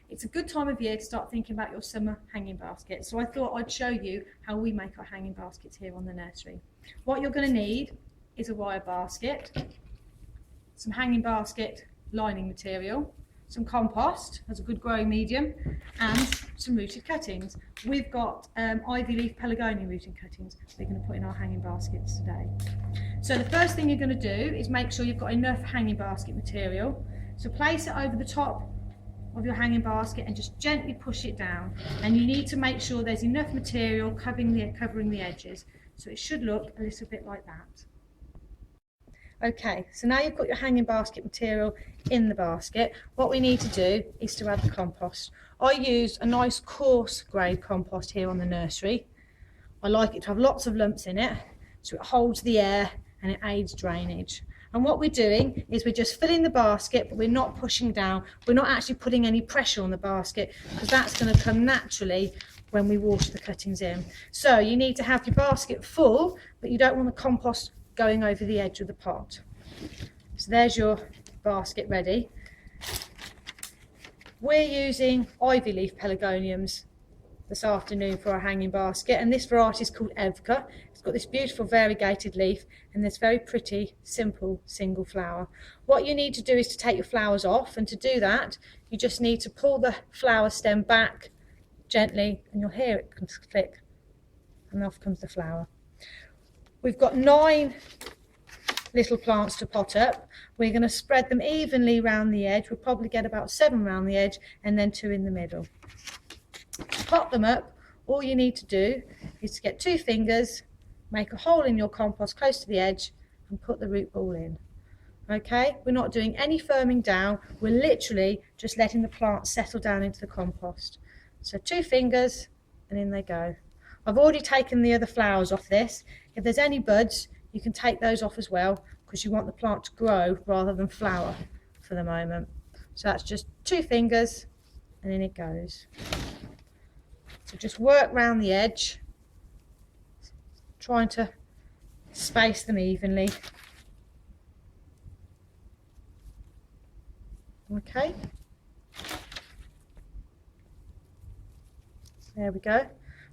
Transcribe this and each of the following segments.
it's a good time of year to start thinking about your summer hanging basket. So I thought I'd show you how we make our hanging baskets here on the nursery. What you're going to need is a wire basket, some hanging basket lining material, some compost as a good growing medium, and some rooted cuttings. We've got ivy leaf pelargonium rooting cuttings we're going to put in our hanging baskets today. So the first thing you're going to do is make sure you've got enough hanging basket material. So place it over the top of your hanging basket and just gently push it down, and you need to make sure there's enough material covering the edges, so it should look a little bit like that. Okay, so now you've got your hanging basket material in the basket, what we need to do is to add the compost. I use a nice coarse grade compost here on the nursery. I like it to have lots of lumps in it so it holds the air and it aids drainage. And what we're doing is we're just filling the basket, but we're not pushing down. We're not actually putting any pressure on the basket, because that's going to come naturally when we water the cuttings in. So you need to have your basket full, but you don't want the compost going over the edge of the pot. So there's your basket ready. We're using ivy leaf pelargoniums this afternoon for our hanging basket, and this variety is called Evka. It's got this beautiful variegated leaf and this very pretty simple single flower. What you need to do is to take your flowers off, and to do that you just need to pull the flower stem back gently and you'll hear it click, and off comes the flower. We've got 9 little plants to pot up. We're going to spread them evenly around the edge. We'll probably get about 7 around the edge and then 2 in the middle. To pot them up, all you need to do is to get 2 fingers, make a hole in your compost close to the edge and put the root ball in. Okay, we're not doing any firming down, we're literally just letting the plants settle down into the compost. So 2 fingers and in they go. I've already taken the other flowers off this. If there's any buds, you can take those off as well, because you want the plant to grow rather than flower for the moment. So that's just 2 fingers and in it goes. So just work round the edge, trying to space them evenly. Okay, there we go.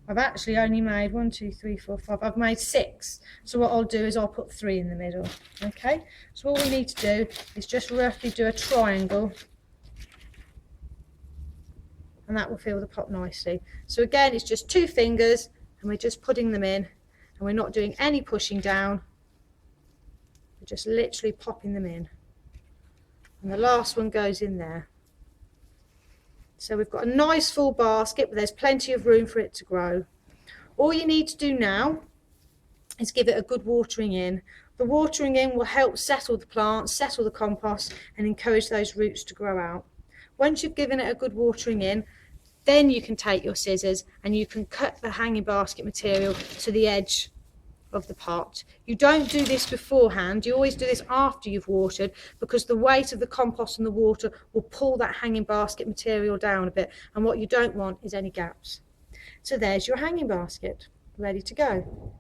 I've actually only made 1, 2, 3, 4, 5. I've made 6. So what I'll do is I'll put 3 in the middle. Okay, so all we need to do is just roughly do a triangle, and that will fill the pot nicely. So again, it's just 2 fingers and we're just putting them in, and we're not doing any pushing down. We're just literally popping them in, and the last one goes in there. So we've got a nice full basket, but there's plenty of room for it to grow. All you need to do now is give it a good watering in. The watering in will help settle the plants, settle the compost, and encourage those roots to grow out. Once you've given it a good watering in, then you can take your scissors and you can cut the hanging basket material to the edge of the pot. You don't do this beforehand, you always do this after you've watered, because the weight of the compost and the water will pull that hanging basket material down a bit, and what you don't want is any gaps. So there's your hanging basket, ready to go.